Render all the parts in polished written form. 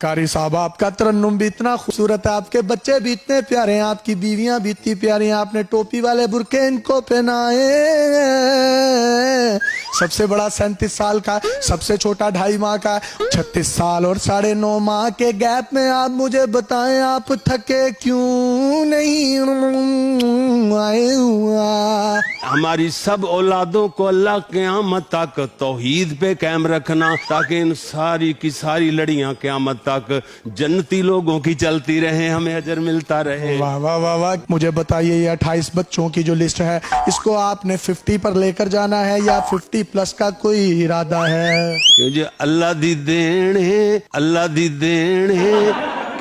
कारी साहब, आपका तरन्नुम भी इतना खूबसूरत है, आपके बच्चे भी इतने प्यारे हैं, आपकी बीवियां भी इतनी प्यारी हैं, आपने टोपी वाले बुरके इनको पहनाए। सबसे बड़ा 37 साल का, सबसे छोटा 2.5 माह का, 36 साल और 9.5 माह के गैप में आप मुझे बताएं, आप थके क्यों नहीं आए हुआ। हमारी सब औलादों को अल्लाह क़यामत तक तौहीद पे कायम रखना, ताकि इन सारी की सारी लड़ियां क़यामत तक जन्नती लोगों की चलती रहे, हमें अजर मिलता रहे। वाह वाह वाह वाह। मुझे बताइए, ये 28 बच्चों की जो लिस्ट है, इसको आपने 50 पर लेकर जाना है या 50 प्लस का कोई इरादा है? क्योंकि अल्लाह दी देन है, अल्लाह दी देन है,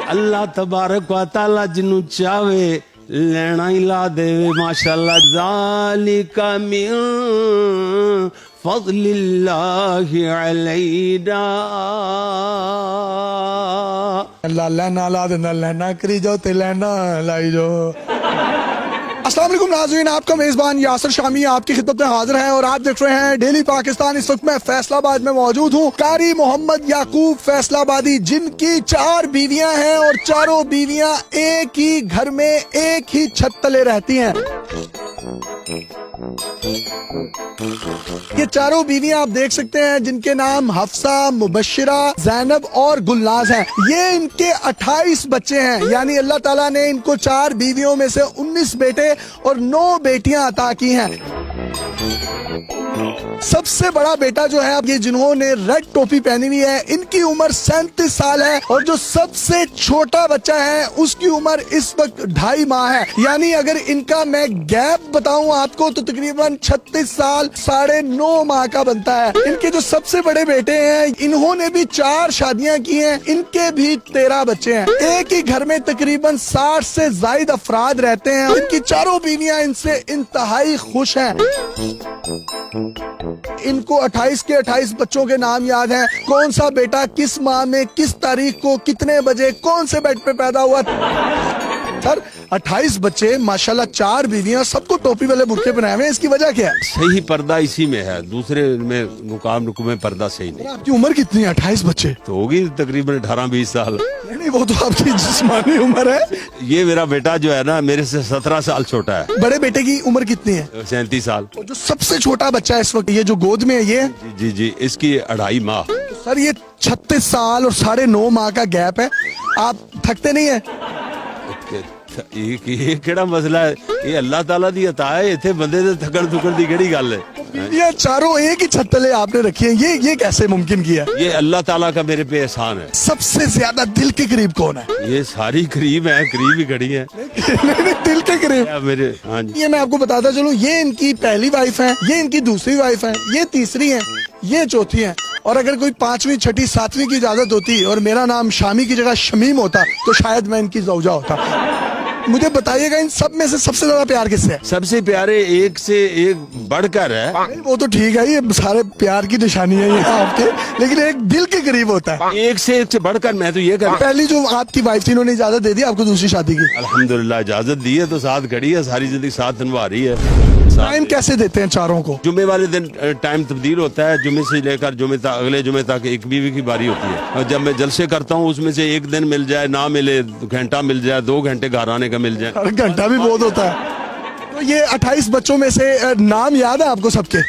अल्लाह तबारक व तआला जिन्नू चाहे लेना ही ला देवे। माशाअल्लाह, ज़ालिका मिन फज़लिल्लाहि अलैना। अल्लाह लैना ला देना, लैना करी जाओ ते लैना लाई जाओ। अस्सलाम वालेकुम नाज़रीन, आपका मेज़बान यासिर शामी आपकी खिदमत में हाजिर है और आप देख रहे हैं डेली पाकिस्तान। इस वक्त मैं फैसलाबाद में मौजूद हूँ। कारी मोहम्मद याकूब फैसलाबादी, जिनकी 4 बीवियां हैं और चारों बीवियां एक ही घर में एक ही छत तले रहती हैं। ये चारों बीवियां आप देख सकते हैं, जिनके नाम हफ्सा, मुबश्शिरा, ज़ैनब और गुलनाज हैं। ये इनके 28 बच्चे हैं, यानी अल्लाह ताला ने इनको 4 बीवियों में से 19 बेटे और 9 बेटियां अता की हैं। सबसे बड़ा बेटा जो है, अब ये जिन्होंने रेड टोपी पहनी हुई है, इनकी उम्र 37 साल है और जो सबसे छोटा बच्चा है उसकी उम्र इस वक्त 2.5 माह है। यानी अगर इनका मैं गैप बताऊं आपको तो तकरीबन 36 साल 9.5 माह का बनता है। इनके जो सबसे बड़े बेटे हैं, इन्होंने भी 4 शादियां की हैं, इनके भी 13 बच्चे हैं। एक ही घर में तकरीबन 60 से ज्यादा अफराद रहते हैं। इनकी चारों बीवियां इनसे इंतहाई खुश हैं। इनको 28 के 28 बच्चों के नाम याद हैं। कौन सा बेटा किस माह में, किस तारीख को, कितने बजे, कौन से बेड पे पैदा हुआ। सर 28 बच्चे, माशाल्लाह, 4 बीवियां, सबको टोपी वाले बुरके पहनाए हुए हैं। इसकी वजह क्या है? सही पर्दा इसी में है, दूसरे में मुकाम में पर्दा सही नहीं। आपकी उम्र कितनी है? 28 बच्चे तो होगी तकरीबन 18-20 साल। नहीं, वो तो आपकी जिस्मानी उम्र है। ये मेरा बेटा जो है ना, मेरे से 17 साल छोटा है। बड़े बेटे की उम्र कितनी है? 37 साल। और जो सबसे छोटा बच्चा है इस वक्त, ये जो गोद में है, ये जी जी, इसकी 2.5 माह। सर ये 36 साल और 9.5 माह का गैप है। आप थकते नहीं है? ये केड़ा मसला है? ये अल्लाह ताला दी अता है, इथे बंदे दे थकन थुकन दी केड़ी गल है? ये चारों एक ही छत तले आपने रखी है, ये कैसे मुमकिन किया? ये अल्लाह ताला का मेरे पे एहसान है। सबसे ज्यादा दिल के करीब कौन है? ये सारी करीब है, करीब ही खड़ी है। नहीं, दिल के करीब मेरे। हाँ जी। ये मैं आपको बताता चलूं, ये इनकी पहली वाइफ है, ये इनकी दूसरी वाइफ है, ये तीसरी है, ये चौथी है। और अगर कोई 5वीं, 6ठी, 7वीं की इजाजत होती और मेरा नाम शामी की जगह शमीम होता तो शायद मैं इनकी ज़ौजा होता। मुझे बताइएगा, इन सब में से सबसे ज्यादा प्यार किससे है? सबसे प्यारे एक से एक बढ़कर है। वो तो ठीक है, ये सारे प्यार की निशानी है ये आपके, लेकिन एक दिल के करीब होता है। एक से बढ़कर मैं तो ये कर। पहली जो आपकी वाइफ थी, उन्होंने इजाजत दे दी आपको दूसरी शादी की? अल्हम्दुलिल्लाह इजाजत दी है, तो साथ खड़ी है, सारी जिंदगी साथ निभा रही है। टाइम कैसे देते हैं चारों को? जुमे वाले दिन टाइम तब्दील होता है, जुमे से लेकर जुमे तक, अगले जुमे तक एक बीवी की बारी होती है। और जब मैं जलसे करता हूँ, उसमें से एक दिन मिल जाए, ना मिले, घंटा मिल जाए, 2 घंटे घर आने का मिल जाए। घंटा भी बहुत होता है। तो ये 28 बच्चों में से नाम याद है आपको सबके?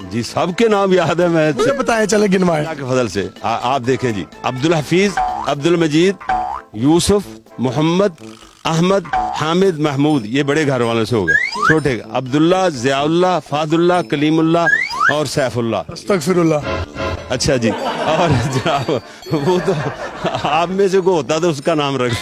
जी, सबके नाम याद है। मैं मुझे बताएं, चले गिनवाएं। अल्लाह के फजल से। आप देखें जी, अब्दुल हफीज, अब्दुल मजीद, यूसुफ, मोहम्मद, अहमद, हामिद, महमूद, ये बड़े घर वालों से हो गए। छोटे अब्दुल्ला, ज़ियाउल्लाह, फादुल्लाह, कलीमुल्लाह और सैफुल्लाह। अस्तगफिरुल्लाह। अच्छा जी। और जनाब, वो तो आप में से को होता तो उसका नाम रख।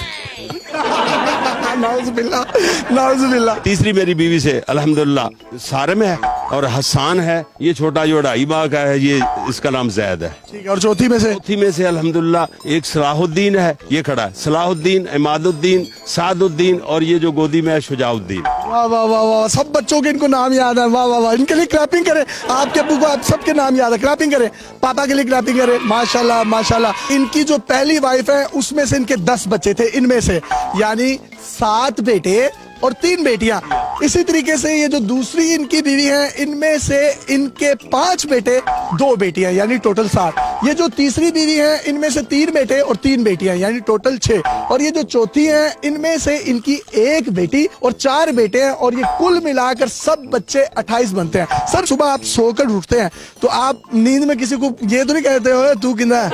नाउज़ुबिल्लाह, नाउज़ुबिल्लाह। तीसरी मेरी बीवी से अल्हम्दुलिल्लाह सारिम है और हसान है। ये छोटा जो 2.5 माह का है, ये इसका नाम जैद है। ठीक है। और चौथी में से अल्हम्दुलिल्लाह एक सलाहुद्दीन है, ये खड़ा है। सलाहुद्दीन, इमादुद्दीन, सादुद्दीन और ये जो गोदी में है शुजाउद्दीन। वाह वाह वाह वाह, सब बच्चों के इनको नाम याद है। वाह वाह वाह, इनके लिए क्लैपिंग करें। आपके अब्बू को आप सबके नाम याद है, क्लैपिंग करें। पापा के लिए क्लैपिंग करें। माशाल्लाह माशाल्लाह। इनकी जो पहली वाइफ है, उसमें से इनके 10 बच्चे थे, इनमें से यानी 7 बेटे और 3 बेटियां। इसी तरीके से ये जो दूसरी इनकी बीवी है, इनमें से इनके 5 बेटे 2 बेटियां, यानी टोटल 7। ये जो तीसरी बीवी है, इनमें से 3 बेटे और 3 बेटियां, यानी टोटल 6। और ये जो चौथी है, इनमें से इनकी 1 बेटी और 4 बेटे हैं, और ये कुल मिलाकर सब बच्चे 28 बनते हैं। सर सुबह आप सोकर उठते हैं तो आप नींद में किसी को ये तो नहीं कहते हो तू किंदा है?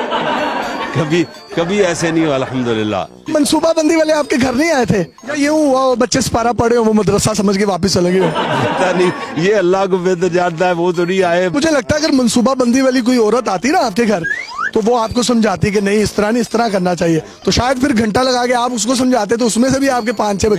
कभी कभी ऐसे नहीं हुआ अल्हम्दुलिल्लाह। मनसूबा बंदी वाले आपके घर नहीं आए थे या यूं हुआ वो बच्चे सिपारा पड़े हो, वो मदरसा समझ के वापस चले गए? पता नहीं, ये अल्लाह को बेहतर जानता है, वो तो नहीं आए। मुझे लगता है अगर मनसूबा बंदी वाली कोई औरत आती ना आपके घर तो वो आपको समझाती कि नहीं इस तरह नहीं, इस तरह करना चाहिए, तो शायद फिर घंटा लगा के आप उसको समझाते तो उसमें से भी आपके 5-6